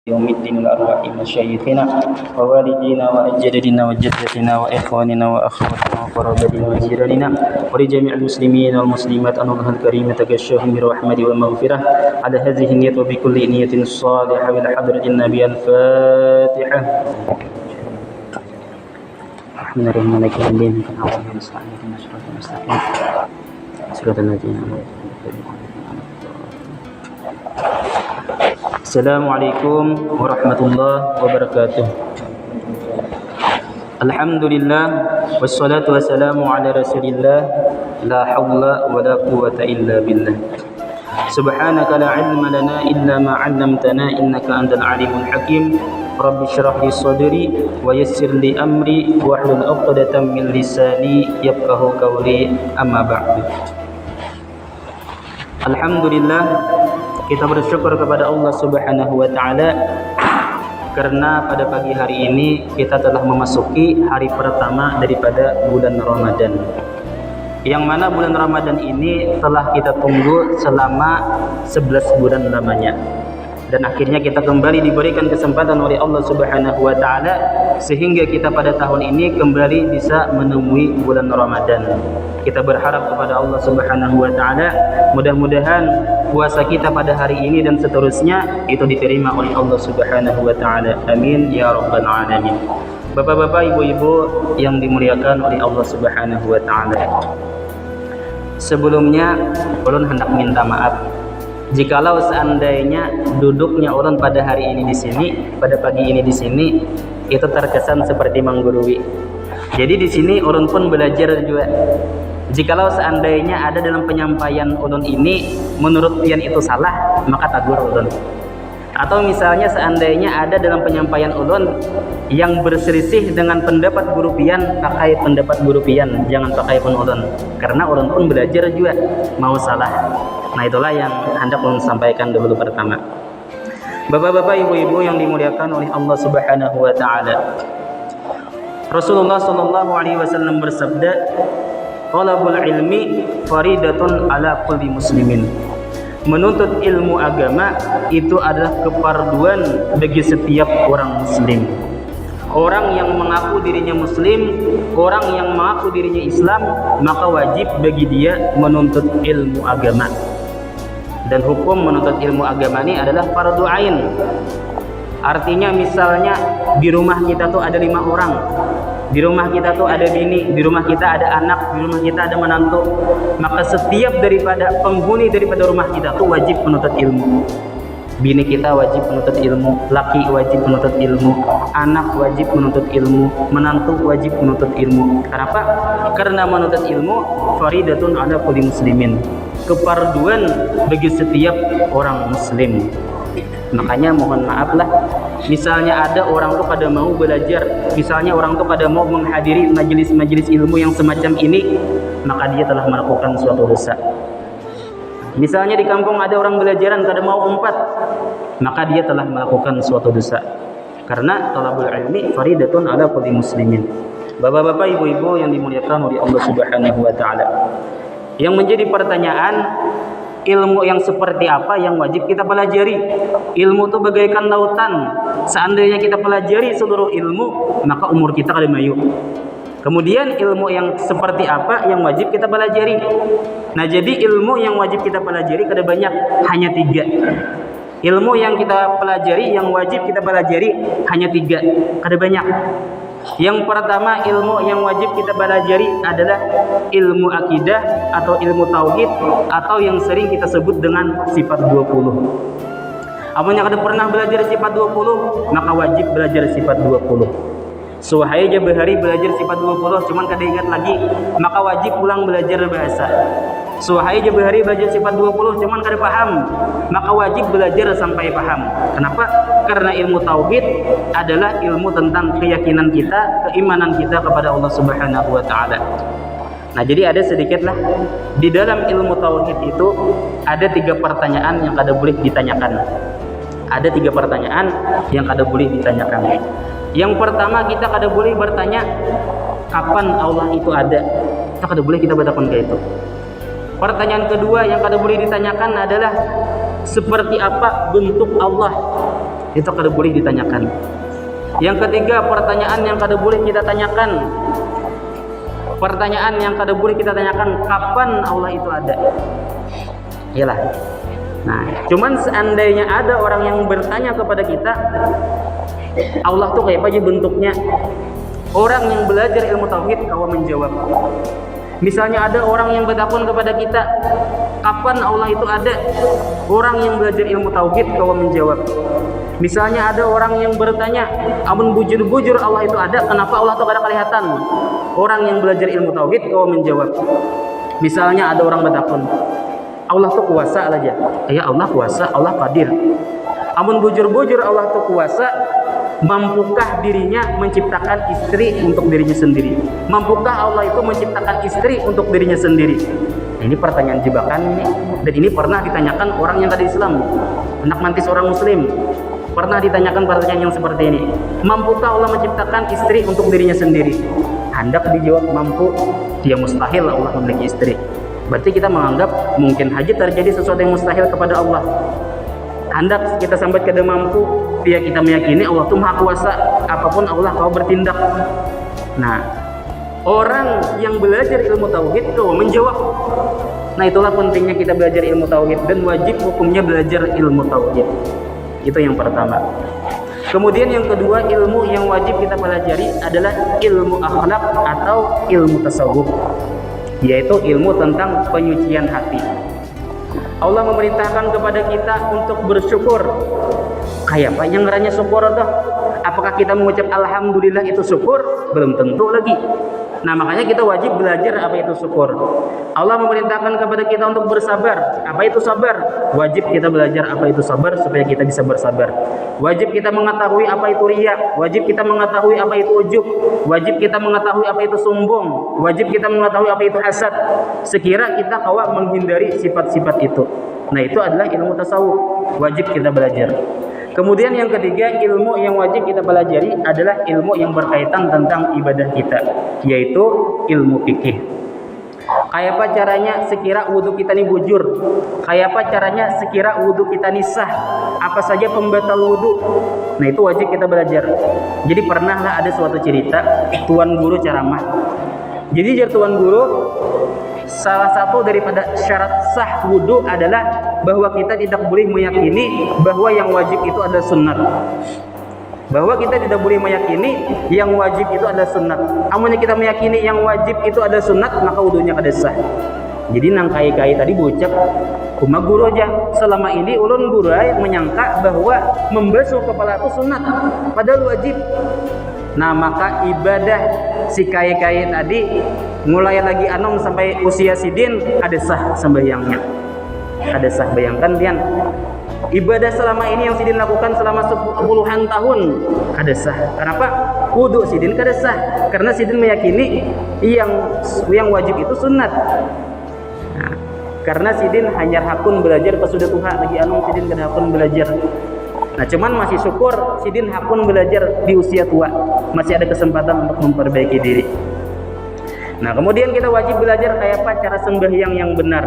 يوم الدين الأرواح مشايخنا ووالدينا وأجدادنا وجدتنا وإخواننا وأخواتنا وقرابتنا وجيراننا ولجميع المسلمين والمسلمات أن الله الكريم تغشاهم برحمة ومغفرة على هذه النية وبكل نية صالحة بالحضرة النبي. الفاتحة. الرحمن الرحيم مالك يوم الدين إياك نعبد وإياك نستعين اهدنا الصراط المستقيم صراط الذين أنعمت عليهم. Assalamualaikum warahmatullahi wabarakatuh. Alhamdulillah wassalatu wassalamu ala Rasulillah la haula wala quwwata illa billah. Subhanaka la ilma lana illa ma 'allamtana innaka antal alimul hakim. Rabbi shrah li sadri wa yassir li amri wahlul 'uqdatam min lisani yafqahu qawli. Amma ba'du. Alhamdulillah, kita bersyukur kepada Allah Subhanahu wa taala karena pada pagi hari ini kita telah memasuki hari pertama daripada bulan Ramadan. Yang mana bulan Ramadan ini telah kita tunggu selama 11 bulan lamanya. Dan akhirnya kita kembali diberikan kesempatan oleh Allah Subhanahu wa taala sehingga kita pada tahun ini kembali bisa menemui bulan Ramadan. Kita berharap kepada Allah Subhanahu wa taala mudah-mudahan puasa kita pada hari ini dan seterusnya itu diterima oleh Allah Subhanahu wa taala. Amin ya rabbal alamin. Bapak-bapak, ibu-ibu yang dimuliakan oleh Allah Subhanahu wa taala. Sebelumnya ulun hendak minta maaf jikalau seandainya duduknya ulun pada hari ini di sini, pada pagi ini di sini itu terkesan seperti menggurui. Jadi di sini ulun pun belajar juga. Jikalau seandainya ada dalam penyampaian ulun ini menurut pian itu salah, maka tagur ulun. Atau misalnya seandainya ada dalam penyampaian ulun yang berselisih dengan pendapat guru pian, pakai pendapat guru pian, jangan pakai pun ulun. Karena ulun pun belajar juga mau salah. Nah, itulah yang hendak ulun sampaikan dulu pertama. Bapak-bapak, ibu-ibu yang dimuliakan oleh Allah Subhanahu wa taala. Rasulullah sallallahu alaihi wasallam bersabda, "Talabul ilmi faridatun ala kulli muslimin." Menuntut ilmu agama itu adalah keparduan bagi setiap orang muslim. Orang yang mengaku dirinya muslim, orang yang mengaku dirinya Islam, maka wajib bagi dia menuntut ilmu agama. Dan hukum menuntut ilmu agama ini adalah fardu ain. Artinya misalnya di rumah kita tuh ada 5 orang. Di rumah kita tuh ada bini, di rumah kita ada anak, di rumah kita ada menantu. Maka setiap daripada penghuni daripada rumah kita tuh wajib menuntut ilmu. Bini kita wajib menuntut ilmu, laki wajib menuntut ilmu, anak wajib menuntut ilmu, menantu wajib menuntut ilmu. Kenapa? Karena menuntut ilmu faridatun ala kulli muslimin. Keparduan bagi setiap orang muslim. Makanya mohon maaflah, misalnya ada orang tuh pada mau belajar, misalnya orang tuh pada mau menghadiri majelis-majelis ilmu yang semacam ini, maka dia telah melakukan suatu dosa. Misalnya di kampung ada orang belajaran kada mau umpat, maka dia telah melakukan suatu dosa. Karena talabul ilmi faridatun ala kulli muslimin. Bapak-bapak, ibu-ibu yang dimuliakan oleh Allah Subhanahu wa taala. Yang menjadi pertanyaan, ilmu yang seperti apa yang wajib kita pelajari? Ilmu itu bagaikan lautan. Seandainya kita pelajari seluruh ilmu, maka umur kita kada mayu. Kemudian ilmu yang seperti apa yang wajib kita pelajari? Nah, jadi ilmu yang wajib kita pelajari kada banyak, hanya 3. Ilmu yang kita pelajari, yang wajib kita pelajari hanya 3, kada banyak. Yang pertama, ilmu yang wajib kita pelajari adalah ilmu akidah atau ilmu tauhid atau yang sering kita sebut dengan sifat 20. Apabila kada pernah belajar sifat 20, maka wajib belajar sifat 20. Suahai aja behari belajar sifat 20, cuman kada ingat lagi, maka wajib pulang belajar bahasa. Suahai aja behari belajar sifat 20, cuman kada paham, maka wajib belajar sampai paham. Kenapa? Karena ilmu tauhid adalah ilmu tentang keyakinan kita, keimanan kita kepada Allah Subhanahu wa taala. Nah, jadi ada sedikitlah di dalam ilmu tauhid itu ada 3 pertanyaan yang kada boleh ditanyakan. Ada 3 pertanyaan yang kada boleh ditanyakan. Yang pertama, kita kada boleh bertanya kapan Allah itu ada. Kita kada boleh kita bertakon kayak itu. Pertanyaan kedua yang kada boleh ditanyakan adalah seperti apa bentuk Allah. Itu kada boleh ditanyakan. Yang ketiga, pertanyaan yang kada boleh kita tanyakan. Pertanyaan yang kada boleh kita tanyakan, kapan Allah itu ada? Iyalah. Nah, cuman seandainya ada orang yang bertanya kepada kita, Allah tuh kayak apa aja bentuknya? Orang yang belajar ilmu tauhid kau menjawab. Misalnya ada orang yang bertakun kepada kita, kapan Allah itu ada? Orang yang belajar ilmu tauhid kau menjawab. Misalnya ada orang yang bertanya, amun bujur-bujur Allah itu ada, kenapa Allah itu kada kelihatan? Orang yang belajar ilmu tauhid kau menjawab. Misalnya ada orang bertakun, Allah tuh kuasa aja. Ya Allah kuasa, Allah qadir. Amun bujur-bujur Allah tuh kuasa, mampukah dirinya menciptakan istri untuk dirinya sendiri? Mampukah Allah itu menciptakan istri untuk dirinya sendiri? Ini pertanyaan jebakan ini. Dan ini pernah ditanyakan orang yang tadi Islam, anak mantis orang Muslim. Pernah ditanyakan pertanyaan yang seperti ini. Mampukah Allah menciptakan istri untuk dirinya sendiri? Hendak dijawab mampu, dia mustahil Allah memiliki istri. Berarti kita menganggap mungkin saja terjadi sesuatu yang mustahil kepada Allah. Hendak kita sampai ke mampu, dia kita meyakini Allah itu maha kuasa, apapun Allah kau bertindak. Nah, orang yang belajar ilmu tauhid kau menjawab. Nah, itulah pentingnya kita belajar ilmu tauhid dan wajib hukumnya belajar ilmu tauhid. Itu yang pertama. Kemudian yang kedua, ilmu yang wajib kita pelajari adalah ilmu akhlak atau ilmu tasawuf, yaitu ilmu tentang penyucian hati. Allah memerintahkan kepada kita untuk bersyukur. Kayak apa yang ngeranya syukur dah? Apakah kita mengucap alhamdulillah itu syukur? Belum tentu lagi. Nah, makanya kita wajib belajar apa itu syukur. Allah memerintahkan kepada kita untuk bersabar. Apa itu sabar? Wajib kita belajar apa itu sabar supaya kita bisa bersabar. Wajib kita mengetahui apa itu riya. Wajib kita mengetahui apa itu ujub. Wajib kita mengetahui apa itu sombong. Wajib kita mengetahui apa itu hasad. Sekira kita kawat menghindari sifat-sifat itu. Nah, itu adalah ilmu tasawuf. Wajib kita belajar. Kemudian yang ketiga, ilmu yang wajib kita pelajari adalah ilmu yang berkaitan tentang ibadah kita, yaitu ilmu fikih. Kayak apa caranya sekira wudhu kita ini bujur? Kayak apa caranya sekira wudhu kita ini sah? Apa saja pembatal wudhu? Nah, itu wajib kita belajar. Jadi pernahlah ada suatu cerita, tuan guru ceramah. Jadi tuan guru, salah satu daripada syarat sah wudhu adalah bahwa kita tidak boleh meyakini bahwa yang wajib itu adalah sunnat. Bahwa kita tidak boleh meyakini yang wajib itu adalah sunnat. Amunnya kita meyakini yang wajib itu adalah sunnat, maka wudhunya kada sah. Jadi nang kai-kai tadi bocap, kuma guru aja. Selama ini ulun guru menyangka bahwa membasuh kepala itu sunnat, padahal wajib. Nah, maka ibadah si kai-kai tadi mulai lagi anom sampai usia sidin ada sah sembahyangnya. Ada sah. Bayangkan pian, ibadah selama ini yang sidin lakukan selama puluhan tahun ada sah. Kenapa? Wudu sidin kada sah karena sidin meyakini yang wajib itu sunat. Nah, karena sidin hanya hakun belajar pas sudah tuha lagi anom sidin kada hakun belajar. Nah, cuman masih syukur sidin hakun belajar di usia tua, masih ada kesempatan untuk memperbaiki diri. Nah, kemudian kita wajib belajar kayak apa cara sembahyang yang benar,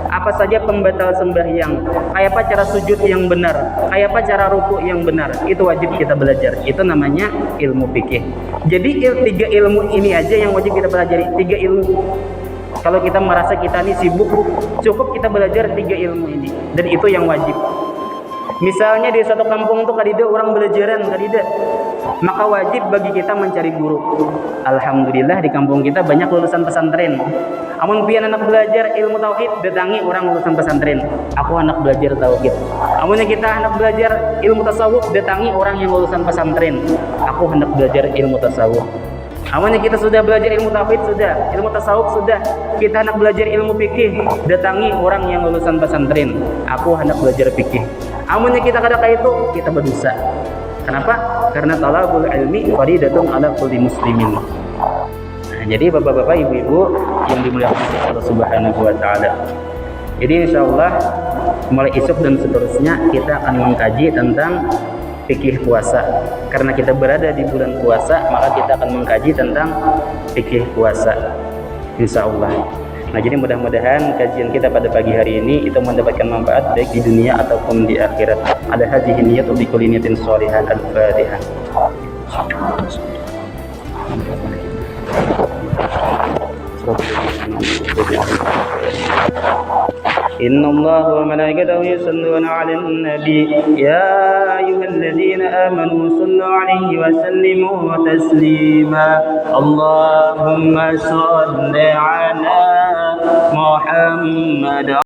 apa saja pembatal sembahyang, kayak apa cara sujud yang benar, kayak apa cara ruku yang benar. Itu wajib kita belajar. Itu namanya ilmu fikih. Jadi tiga ilmu ini aja yang wajib kita pelajari. Tiga ilmu. Kalau kita merasa kita ini sibuk, cukup kita belajar tiga ilmu ini, dan itu yang wajib. Misalnya di satu kampung tuh kadida orang belajaran kadida, maka wajib bagi kita mencari guru. Alhamdulillah di kampung kita banyak lulusan pesantren. Amun pian anak belajar ilmu tauhid, datangi orang lulusan pesantren. Aku anak belajar tauhid. Amunnya kita anak belajar ilmu tasawuf, datangi orang yang lulusan pesantren. Aku hendak belajar ilmu tasawuf. Amunnya kita sudah belajar ilmu tauhid sudah, ilmu tasawuf sudah, kita hendak belajar ilmu fikih, datangi orang yang lulusan pesantren. Aku hendak belajar fikih. Amunnya kita kada kayak itu, kita berdosa. Kenapa? Karena talabul ilmi faridatun ala kulli muslimin. Nah, jadi bapak-bapak, ibu-ibu yang dimuliakan Allah Subhanahu wa taala. Jadi insyaallah mulai esok dan seterusnya kita akan mengkaji tentang fikih puasa. Karena kita berada di bulan puasa, maka kita akan mengkaji tentang fikih puasa. Insyaallah. Nah, jadi mudah-mudahan kajian kita pada pagi hari ini itu mendapatkan manfaat baik di dunia ataupun di akhirat. Ada hadhihi niyyatu bi kulli niyatin shalihah. Al-Fatihah. إن الله وملائكته يصلون على النبي يا أيها الذين آمنوا صلوا عليه وسلموا تسليما اللهم صل على محمد